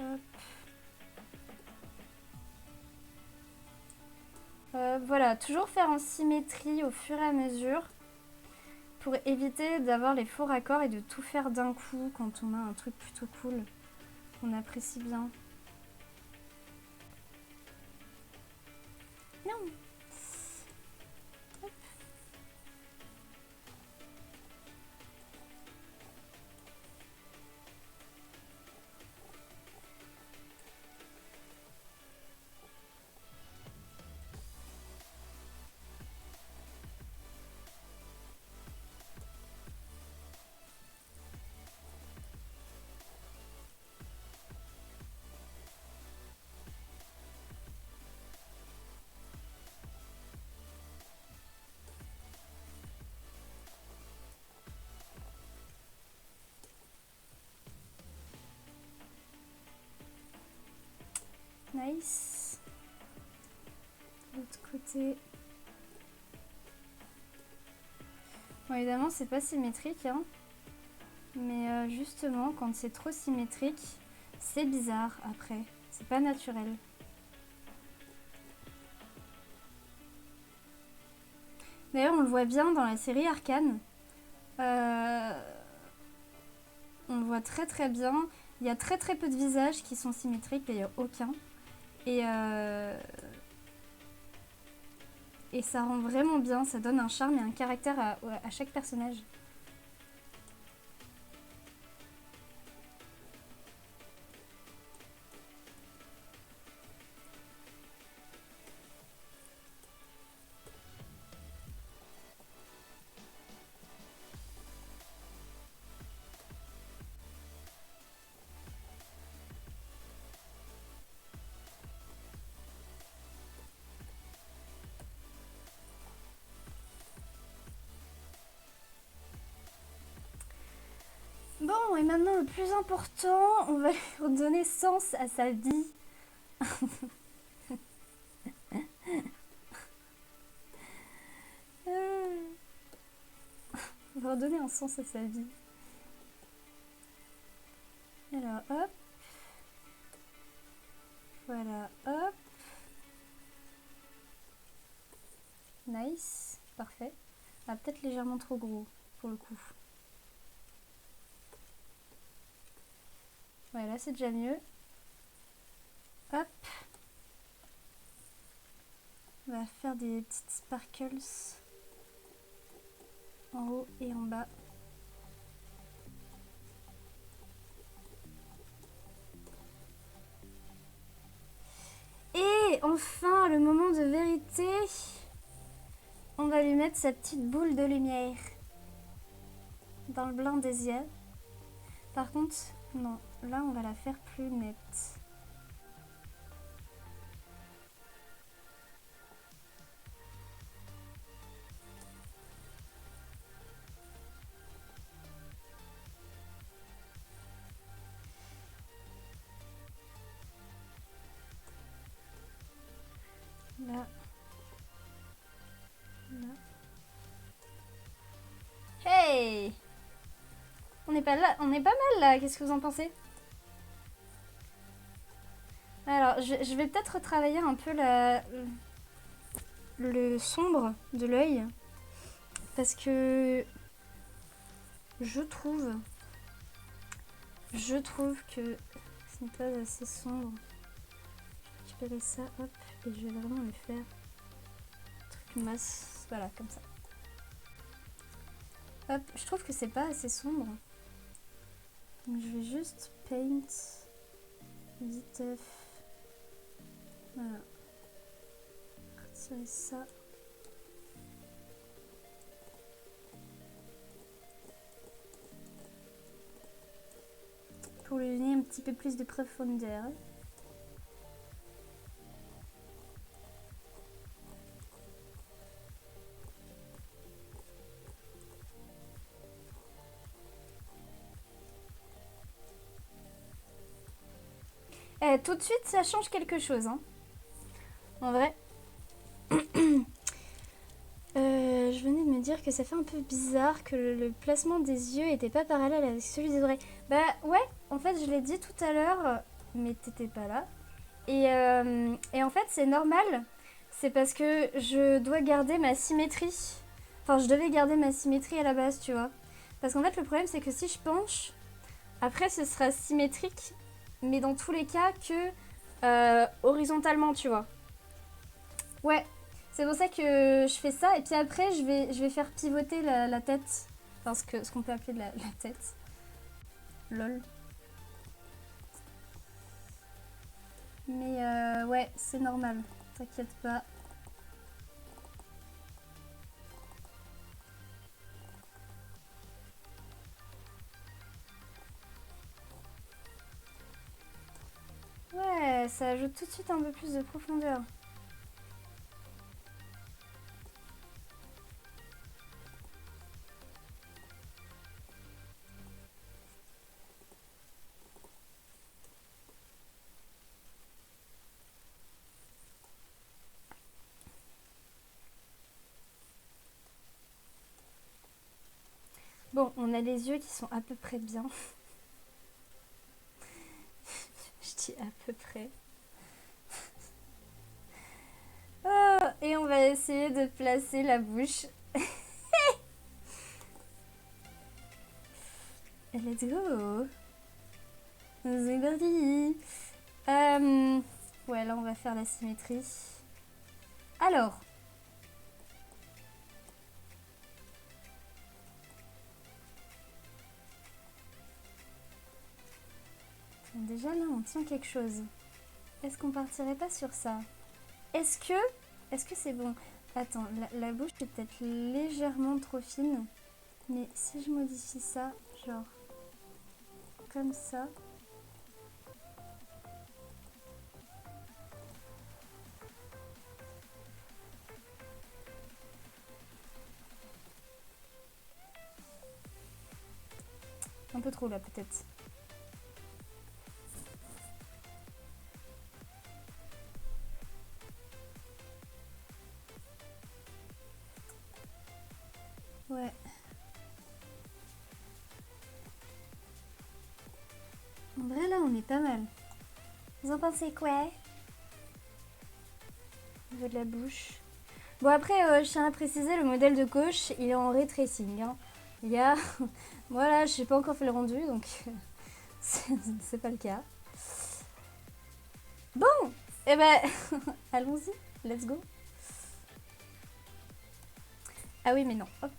Speaker 1: Hop. Voilà, toujours faire en symétrie au fur et à mesure pour éviter d'avoir les faux raccords et de tout faire d'un coup quand on a un truc plutôt cool qu'on apprécie bien. Non. Hop. Nice. De l'autre côté. Bon, évidemment, c'est pas symétrique, hein. Mais justement, quand c'est trop symétrique, c'est bizarre après. C'est pas naturel. D'ailleurs, on le voit bien dans la série Arcane. On le voit très bien. Il y a très très peu de visages qui sont symétriques, d'ailleurs aucun. Et ça rend vraiment bien, ça donne un charme et un caractère à chaque personnage. Bon, et maintenant le plus important, on va lui donner sens à sa vie. On va redonner un sens à sa vie. Alors, hop. Voilà, hop. Nice, parfait. Ah, peut-être légèrement trop gros, pour le coup. Ouais, là c'est déjà mieux. Hop. On va faire des petites sparkles en haut et en bas. Et enfin, le moment de vérité. On va lui mettre sa petite boule de lumière dans le blanc des yeux. Par contre, non, là on va la faire plus nette. Là. Là. Hey! On n'est pas là, on est pas mal là, qu'est-ce que vous en pensez? Alors, je vais peut-être retravailler un peu le sombre de l'œil. Parce que je trouve que ce n'est pas assez sombre. Je vais récupérer ça, hop, et je vais vraiment le faire truc masse, voilà, comme ça. Hop, je trouve que c'est pas assez sombre. Donc je vais juste paint viteuf. Voilà. Retirer ça. Pour lui donner un petit peu plus de profondeur. Tout de suite, ça change quelque chose. Hein. En vrai. Je venais de me dire que ça fait un peu bizarre que le placement des yeux était pas parallèle avec celui des oreilles. Bah ouais, en fait, je l'ai dit tout à l'heure, mais t'étais pas là. Et en fait, c'est normal. C'est parce que je dois garder ma symétrie. Enfin, je devais garder ma symétrie à la base, tu vois. Parce qu'en fait, le problème, c'est que si je penche, après, ce sera symétrique, mais dans tous les cas que horizontalement, tu vois. Ouais, c'est pour ça que je fais ça. Et puis après, je vais faire pivoter la tête. Enfin, ce qu'on peut appeler la tête. Lol. Mais ouais, c'est normal. T'inquiète pas. Ouais, ça ajoute tout de suite un peu plus de profondeur. Bon, on a les yeux qui sont à peu près bien. Je dis à peu près. Oh, et on va essayer de placer la bouche. Let's go. C'est parti. Ouais, là on va faire la symétrie. Alors. Déjà là on tient quelque chose. Est-ce qu'on partirait pas sur ça? Est-ce que c'est bon? Attends, la bouche est peut-être légèrement trop fine. Mais si je modifie ça, genre comme ça. Un peu trop là peut-être. Ouais. En vrai là on est pas mal. Vous en pensez quoi? Au niveau de la bouche. Bon après je tiens à préciser, le modèle de gauche il est en ray tracing. Hein. Il y a... voilà, je n'ai pas encore fait le rendu donc c'est pas le cas. Bon, et ben allons-y, let's go. Ah oui mais non, hop.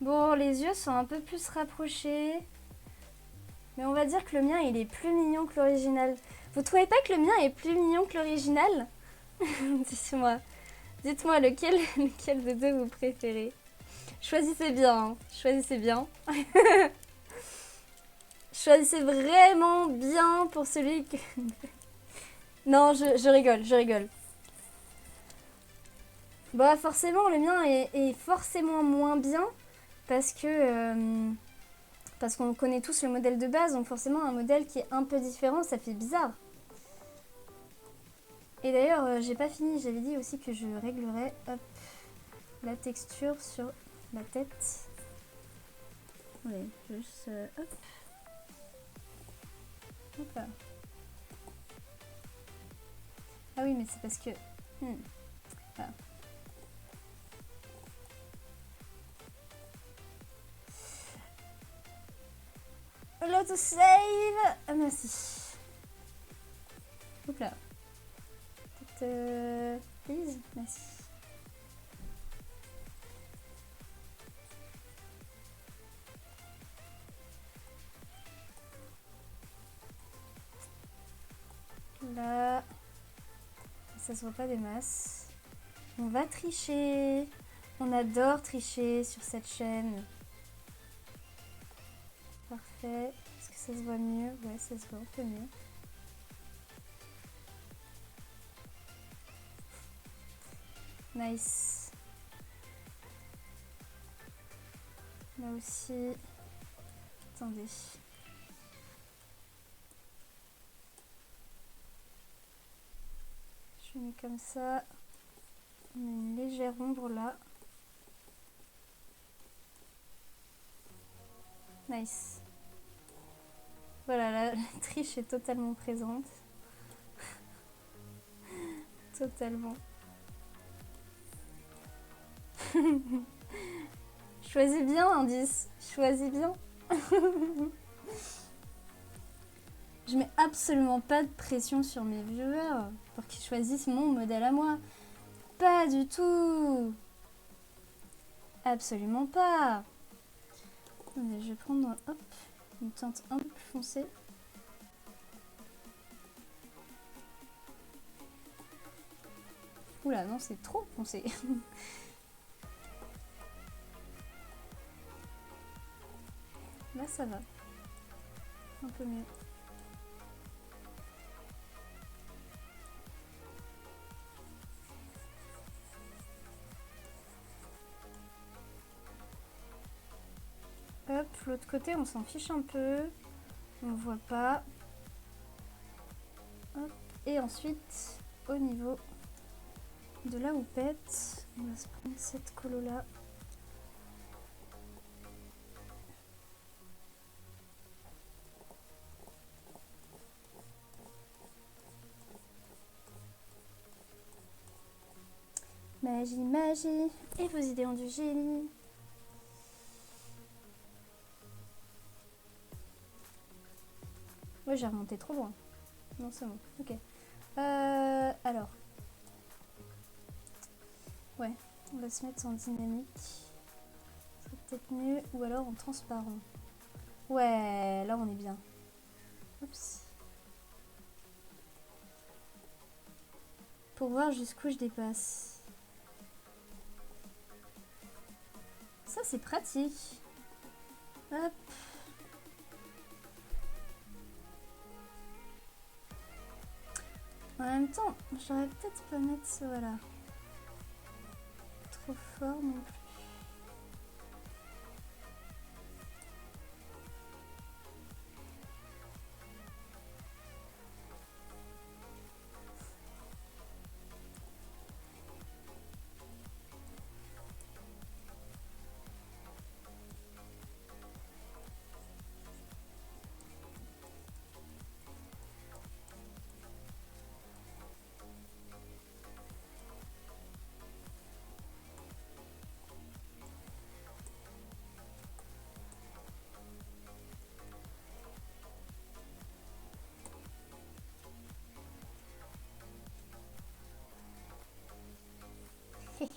Speaker 1: Bon, les yeux sont un peu plus rapprochés. Mais on va dire que le mien, il est plus mignon que l'original. Vous trouvez pas que le mien est plus mignon que l'original? Dites-moi. Dites-moi lequel de deux vous préférez. Choisissez bien. Hein. Choisissez bien. Choisissez vraiment bien pour celui que... non, je rigole, je rigole. Bah forcément, le mien est forcément moins bien parce que... parce qu'on connaît tous le modèle de base, donc forcément un modèle qui est un peu différent, ça fait bizarre. Et d'ailleurs, j'ai pas fini, j'avais dit aussi que je réglerais hop, la texture sur la tête. Oui, juste hop. Hop là. Ah oui, mais c'est parce que... Voilà. L'auto-save. Ah merci. Hop là. Please, merci. Là, ça se voit pas des masses. On va tricher. On adore tricher sur cette chaîne. Parfait. Est-ce que ça se voit mieux? Ouais, ça se voit un peu mieux. Nice. Là aussi. Attendez. Je mets comme ça. On a une légère ombre là. Nice. Voilà, la triche est totalement présente. Totalement. Choisis bien, indice. Choisis bien. Je mets absolument pas de pression sur mes viewers pour qu'ils choisissent mon modèle à moi. Pas du tout. Absolument pas. Attendez, je vais prendre hop, une teinte un peu plus foncée. Oula, non, c'est trop foncé. Là, ça va. Un peu mieux. Hop, l'autre côté, on s'en fiche un peu. On voit pas. Hop. Et ensuite, au niveau de la houppette, on va se prendre cette colo là. Magie, magie. Et vos idées ont du génie. Ouais, j'ai remonté trop loin. Non, c'est bon. Ok. Alors. Ouais, on va se mettre en dynamique. Ce serait peut-être mieux. Ou alors en transparent. Ouais, là on est bien. Oups. Pour voir jusqu'où je dépasse. Ça, c'est pratique. Hop. En même temps, j'aurais peut-être pas mettre ce voilà. Trop fort non plus.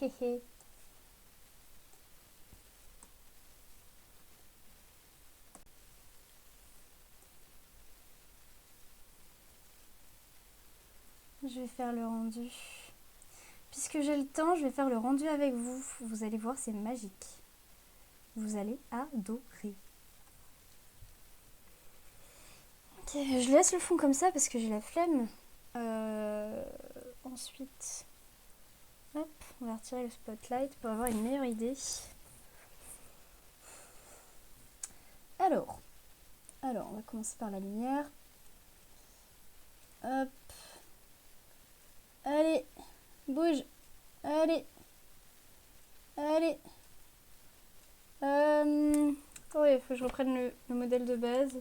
Speaker 1: Hehehe. Je vais faire le rendu. Puisque j'ai le temps, je vais faire le rendu avec vous. Vous allez voir, c'est magique. Vous allez adorer. Ok, je laisse le fond comme ça parce que j'ai la flemme. Ensuite, hop, on va retirer le spotlight pour avoir une meilleure idée. Alors, on va commencer par la lumière. Hop. Allez, bouge. Allez. Allez. Attendez, il faut que je reprenne le modèle de base.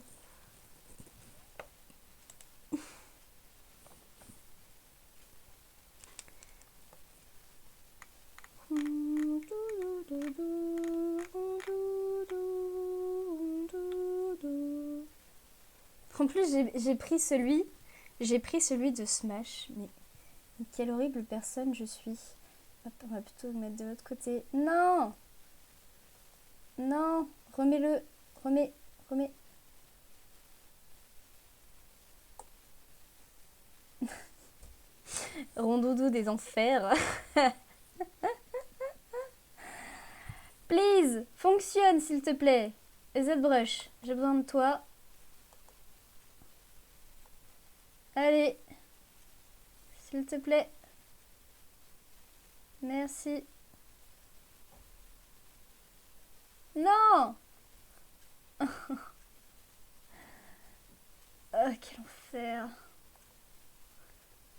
Speaker 1: En plus, j'ai pris celui de Smash. Mais quelle horrible personne je suis. Hop, on va plutôt le mettre de l'autre côté. Non! Non! Remets-le. Remets. Rondoudou des enfers. Please, fonctionne s'il te plaît. ZBrush, j'ai besoin de toi. Allez, s'il te plaît. Merci. Non. Oh, quel enfer.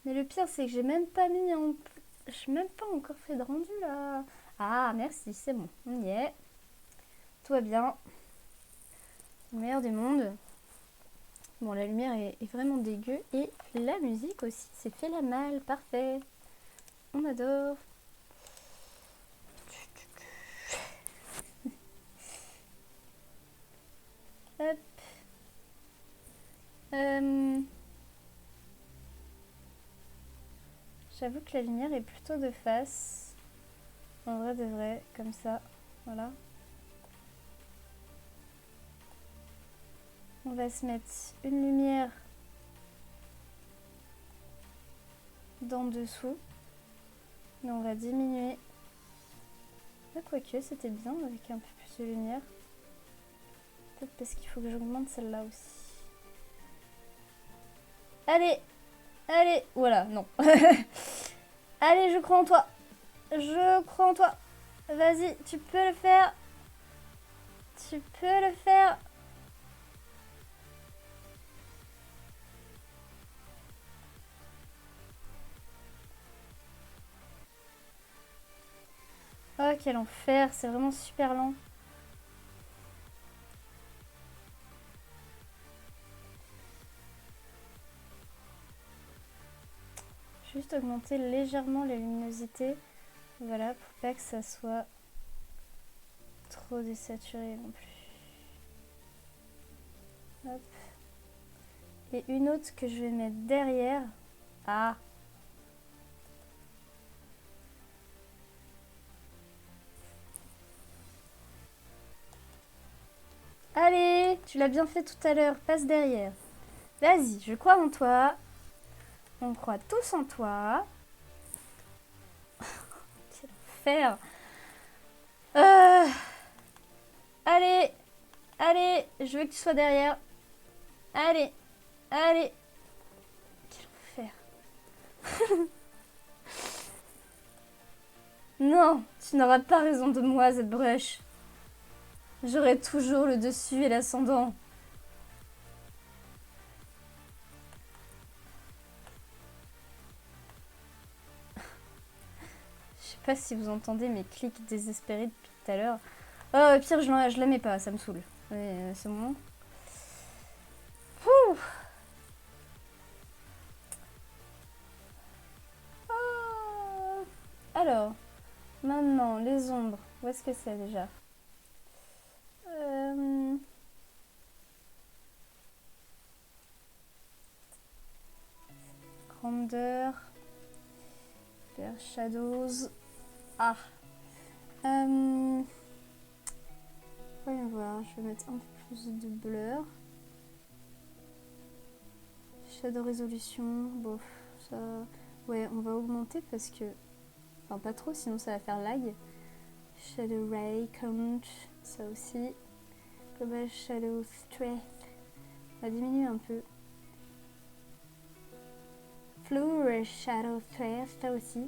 Speaker 1: Mais le pire, c'est que j'ai même pas mis en... J'ai même pas encore fait de rendu, là. Ah, merci, c'est bon. On y est. Tout va bien. Le meilleur du monde. Bon, la lumière est vraiment dégueu. Et la musique aussi, c'est fait la malle. Parfait. On adore. Hop. J'avoue que la lumière est plutôt de face. En vrai de vrai, comme ça. Voilà. On va se mettre une lumière d'en dessous. Et on va diminuer. Ah, quoique, c'était bien avec un peu plus de lumière. Peut-être parce qu'il faut que j'augmente celle-là aussi. Allez! Allez! Voilà, non. Allez, je crois en toi. Je crois en toi. Vas-y, tu peux le faire. Tu peux le faire. Oh, quel enfer. C'est vraiment super lent. Juste augmenter légèrement la luminosité Voilà, pour pas que ça soit trop désaturé non plus. Hop. Et une autre que je vais mettre derrière. Ah! Allez, tu l'as bien fait tout à l'heure, passe derrière. Vas-y, je crois en toi. On croit tous en toi. Quel enfer. Allez, allez, je veux que tu sois derrière. Allez, allez. Quel enfer. Non, tu n'auras pas raison de moi, ZBrush. J'aurai toujours le dessus et l'ascendant. Je sais pas si vous entendez mes clics désespérés depuis tout à l'heure. Oh, pire, je la mets pas, ça me saoule. C'est bon. Ouh. Oh. Alors, maintenant, les ombres. Où est-ce que c'est déjà? Grandeur. Faire shadows. Ah. Voyons voir, je vais mettre un peu plus de blur. Shadow résolution, bof, ça... Ouais, on va augmenter parce que... Enfin, pas trop, sinon ça va faire lag. Shadow ray, count, ça aussi. Global shadow strength. On va diminuer un peu. Floor shadow strength, ça aussi.